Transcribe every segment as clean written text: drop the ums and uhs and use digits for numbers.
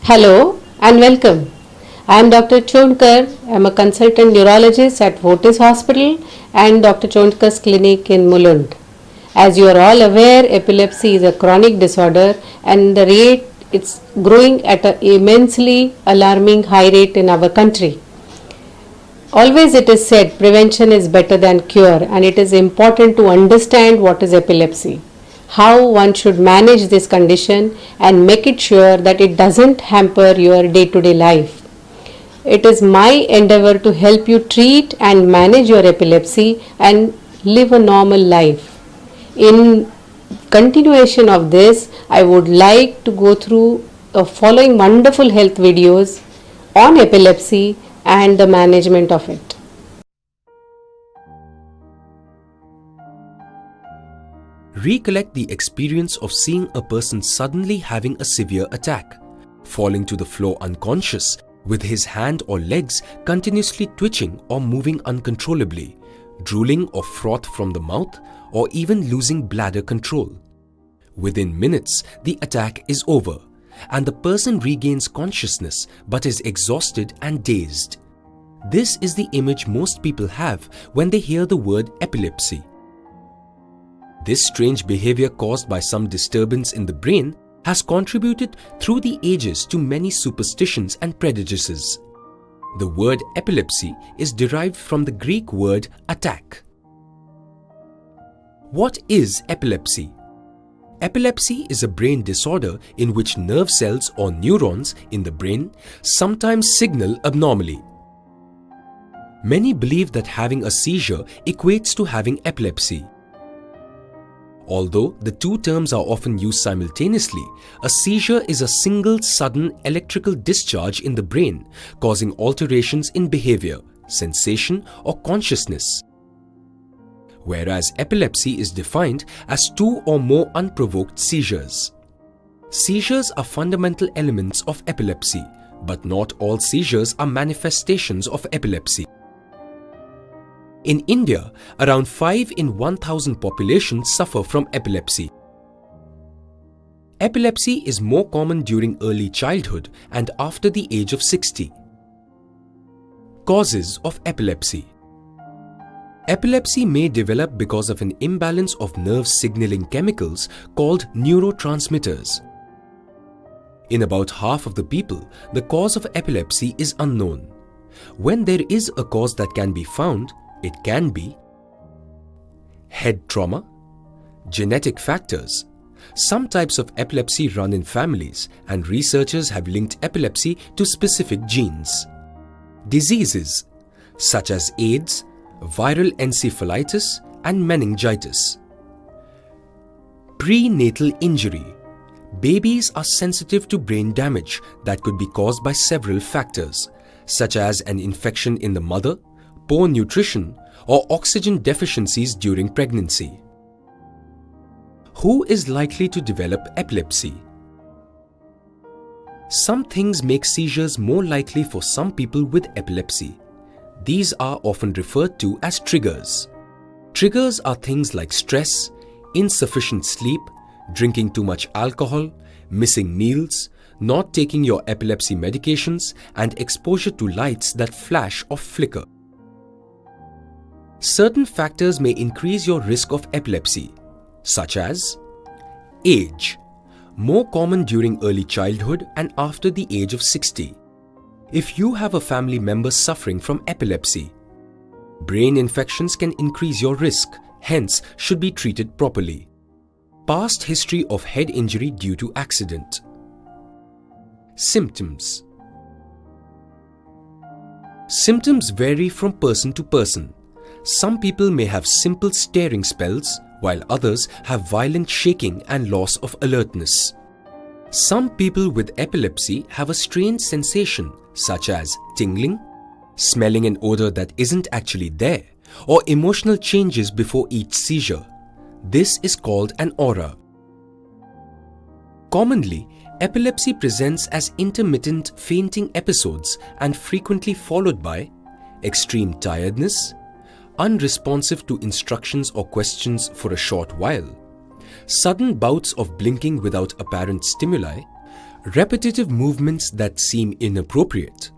Hello and welcome. I am Dr. Chonkar. I am a consultant neurologist at Fortis Hospital and Dr. Chonkar's clinic in Mulund. As you are all aware, epilepsy is a chronic disorder and the rate it's growing at an immensely alarming high rate in our country. Always it is said prevention is better than cure, and it is important to understand what is epilepsy, how one should manage this condition and make it sure that it doesn't hamper your day-to-day life. It is my endeavor to help you treat and manage your epilepsy and live a normal life. In continuation of this, I would like to go through the following wonderful health videos on epilepsy and the management of it. Recollect the experience of seeing a person suddenly having a severe attack, falling to the floor unconscious, with his hand or legs continuously twitching or moving uncontrollably, drooling or froth from the mouth, or even losing bladder control. Within minutes, the attack is over, and the person regains consciousness but is exhausted and dazed. This is the image most people have when they hear the word epilepsy. This strange behavior caused by some disturbance in the brain has contributed through the ages to many superstitions and prejudices. The word epilepsy is derived from the Greek word attack. What is epilepsy? Epilepsy is a brain disorder in which nerve cells or neurons in the brain sometimes signal abnormally. Many believe that having a seizure equates to having epilepsy. Although the two terms are often used simultaneously, a seizure is a single sudden electrical discharge in the brain causing alterations in behavior, sensation, or consciousness. Whereas epilepsy is defined as two or more unprovoked seizures. Seizures are fundamental elements of epilepsy, but not all seizures are manifestations of epilepsy. In India, around 5 in 1,000 population suffer from epilepsy. Epilepsy is more common during early childhood and after the age of 60. Causes of epilepsy. Epilepsy may develop because of an imbalance of nerve signaling chemicals called neurotransmitters. In about half of the people, the cause of epilepsy is unknown. When there is a cause that can be found, it can be head trauma, genetic factors. Some types of epilepsy run in families, and researchers have linked epilepsy to specific genes. Diseases such as AIDS, viral encephalitis, and meningitis. Prenatal injury. Babies are sensitive to brain damage that could be caused by several factors, such as an infection in the mother, poor nutrition, or oxygen deficiencies during pregnancy. Who is likely to develop epilepsy? Some things make seizures more likely for some people with epilepsy. These are often referred to as triggers. Triggers are things like stress, insufficient sleep, drinking too much alcohol, missing meals, not taking your epilepsy medications, and exposure to lights that flash or flicker. Certain factors may increase your risk of epilepsy, such as age, more common during early childhood and after the age of 60. If you have a family member suffering from epilepsy, brain infections can increase your risk, hence should be treated properly. Past history of head injury due to accident. Symptoms. Symptoms vary from person to person. Some people may have simple staring spells, while others have violent shaking and loss of alertness. Some people with epilepsy have a strange sensation such as tingling, smelling an odor that isn't actually there, or emotional changes before each seizure. This is called an aura. Commonly, epilepsy presents as intermittent fainting episodes and frequently followed by extreme tiredness, unresponsive to instructions or questions for a short while, sudden bouts of blinking without apparent stimuli, Repetitive movements that seem inappropriate.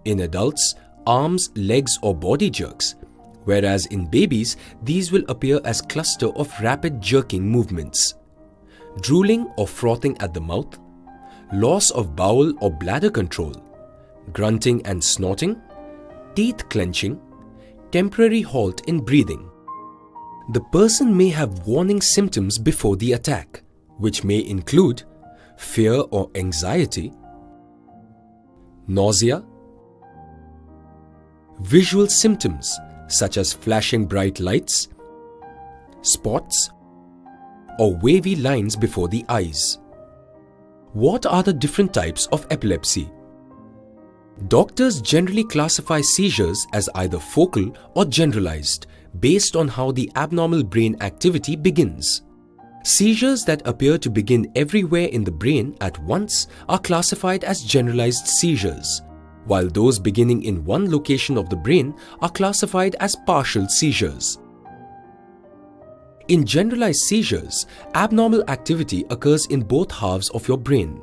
In adults, arms, legs or body jerks, whereas in babies, these will appear as cluster of rapid jerking movements. Drooling or frothing at the mouth, loss of bowel or bladder control, grunting and snorting, teeth clenching, temporary halt in breathing. The person may have warning symptoms before the attack, which may include fear or anxiety, nausea, visual symptoms such as flashing bright lights, spots, or wavy lines before the eyes. What are the different types of epilepsy? Doctors generally classify seizures as either focal or generalized based on how the abnormal brain activity begins. Seizures that appear to begin everywhere in the brain at once are classified as generalized seizures, while those beginning in one location of the brain are classified as partial seizures. In generalized seizures, abnormal activity occurs in both halves of your brain.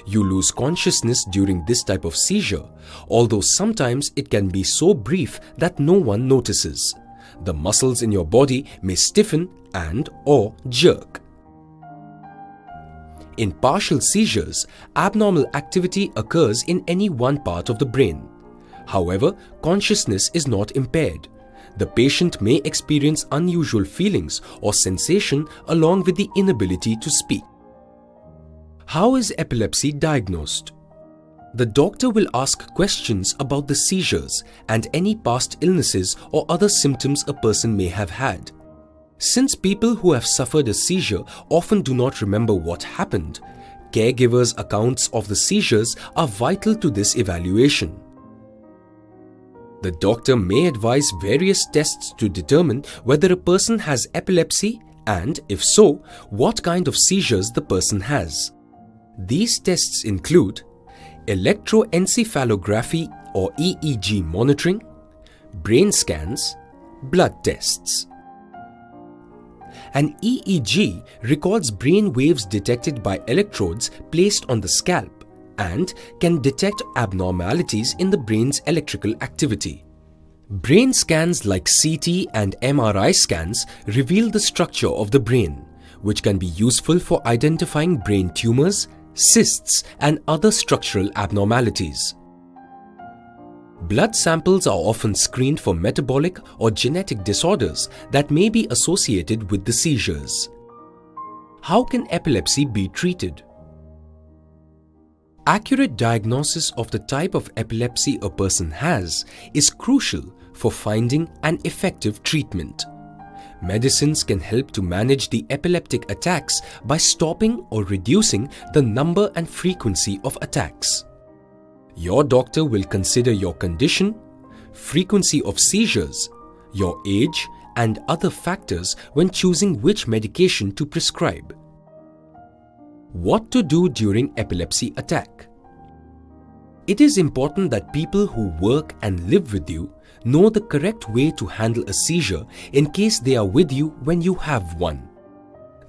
You lose consciousness during this type of seizure, although sometimes it can be so brief that no one notices. The muscles in your body may stiffen and/or jerk. In partial seizures, abnormal activity occurs in any one part of the brain. However, consciousness is not impaired. The patient may experience unusual feelings or sensation along with the inability to speak. How is epilepsy diagnosed? The doctor will ask questions about the seizures and any past illnesses or other symptoms a person may have had. Since people who have suffered a seizure often do not remember what happened, caregivers' accounts of the seizures are vital to this evaluation. The doctor may advise various tests to determine whether a person has epilepsy and, if so, what kind of seizures the person has. These tests include electroencephalography or EEG monitoring, brain scans, blood tests. An EEG records brain waves detected by electrodes placed on the scalp and can detect abnormalities in the brain's electrical activity. Brain scans like CT and MRI scans reveal the structure of the brain, which can be useful for identifying brain tumors, cysts, and other structural abnormalities. Blood samples are often screened for metabolic or genetic disorders that may be associated with the seizures. How can epilepsy be treated? Accurate diagnosis of the type of epilepsy a person has is crucial for finding an effective treatment. Medicines can help to manage the epileptic attacks by stopping or reducing the number and frequency of attacks. Your doctor will consider your condition, frequency of seizures, your age, and other factors when choosing which medication to prescribe. What to do during epilepsy attack? It is important that people who work and live with you know the correct way to handle a seizure in case they are with you when you have one.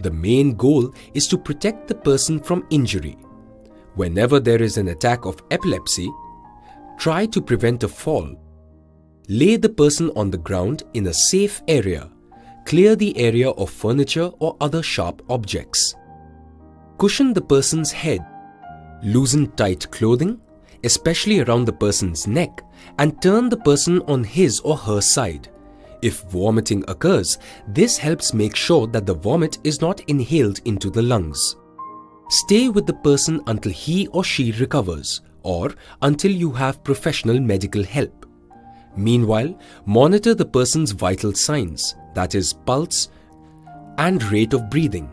The main goal is to protect the person from injury. Whenever there is an attack of epilepsy, try to prevent a fall. Lay the person on the ground in a safe area. Clear the area of furniture or other sharp objects. Cushion the person's head. Loosen tight clothing, especially around the person's neck, and turn the person on his or her side. If vomiting occurs, this helps make sure that the vomit is not inhaled into the lungs. Stay with the person until he or she recovers, or until you have professional medical help. Meanwhile, monitor the person's vital signs, that is, pulse and rate of breathing.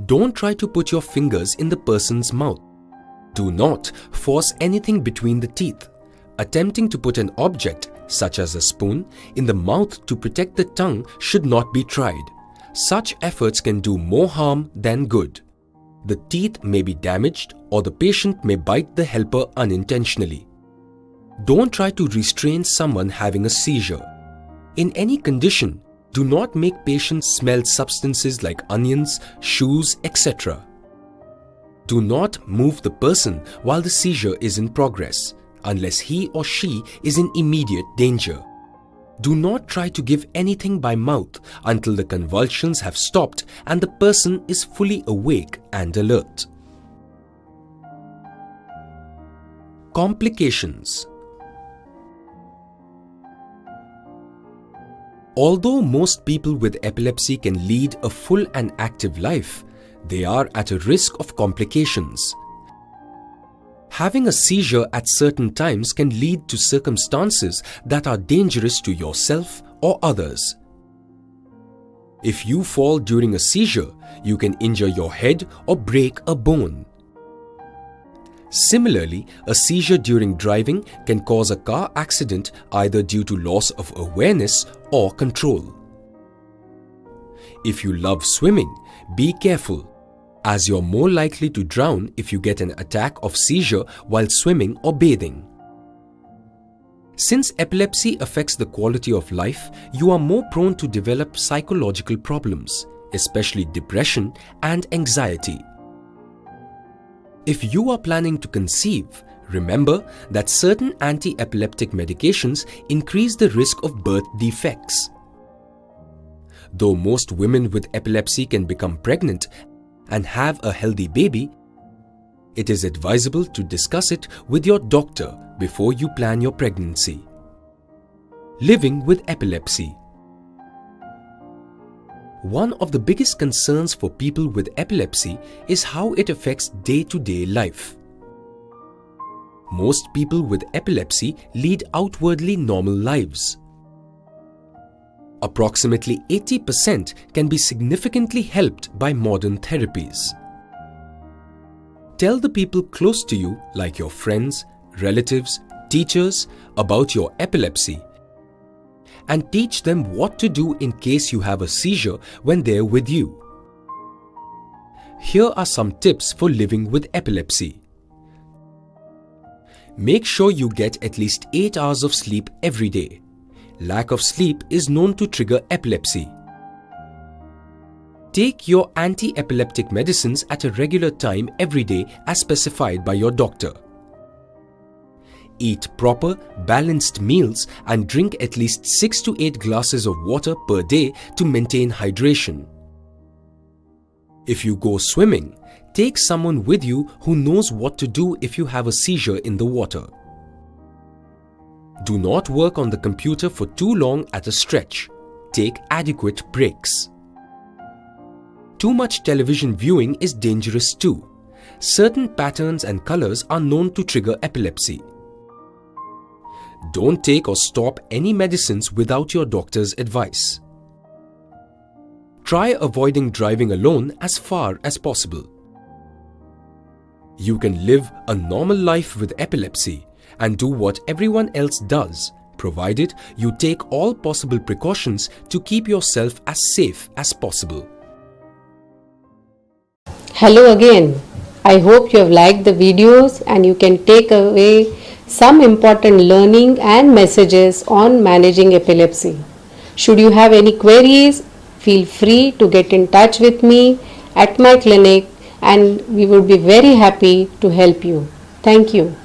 Don't try to put your fingers in the person's mouth. Do not force anything between the teeth. Attempting to put an object, such as a spoon, in the mouth to protect the tongue should not be tried. Such efforts can do more harm than good. The teeth may be damaged or the patient may bite the helper unintentionally. Don't try to restrain someone having a seizure. In any condition, do not make patients smell substances like onions, shoes, etc. Do not move the person while the seizure is in progress, unless he or she is in immediate danger. Do not try to give anything by mouth until the convulsions have stopped and the person is fully awake and alert. Complications. Although most people with epilepsy can lead a full and active life, they are at a risk of complications. Having a seizure at certain times can lead to circumstances that are dangerous to yourself or others. If you fall during a seizure, you can injure your head or break a bone. Similarly, a seizure during driving can cause a car accident either due to loss of awareness or control. If you love swimming, be careful, as you're more likely to drown if you get an attack of seizure while swimming or bathing. Since epilepsy affects the quality of life, you are more prone to develop psychological problems, especially depression and anxiety. If you are planning to conceive, remember that certain anti-epileptic medications increase the risk of birth defects. Though most women with epilepsy can become pregnant and have a healthy baby, it is advisable to discuss it with your doctor before you plan your pregnancy. Living with epilepsy. One of the biggest concerns for people with epilepsy is how it affects day-to-day life. Most people with epilepsy lead outwardly normal lives. Approximately 80% can be significantly helped by modern therapies. Tell the people close to you, like your friends, relatives, teachers, about your epilepsy, and teach them what to do in case you have a seizure when they're with you. Here are some tips for living with epilepsy. Make sure you get at least 8 hours of sleep every day. Lack of sleep is known to trigger epilepsy. Take your anti-epileptic medicines at a regular time every day as specified by your doctor. Eat proper, balanced meals and drink at least 6 to 8 glasses of water per day to maintain hydration. If you go swimming, take someone with you who knows what to do if you have a seizure in the water. Do not work on the computer for too long at a stretch. Take adequate breaks. Too much television viewing is dangerous too. Certain patterns and colors are known to trigger epilepsy. Don't take or stop any medicines without your doctor's advice. Try avoiding driving alone as far as possible. You can live a normal life with epilepsy and do what everyone else does, provided you take all possible precautions to keep yourself as safe as possible. Hello again. I hope you have liked the videos and you can take away some important learning and messages on managing epilepsy. Should you have any queries, feel free to get in touch with me at my clinic and we would be very happy to help you. Thank you.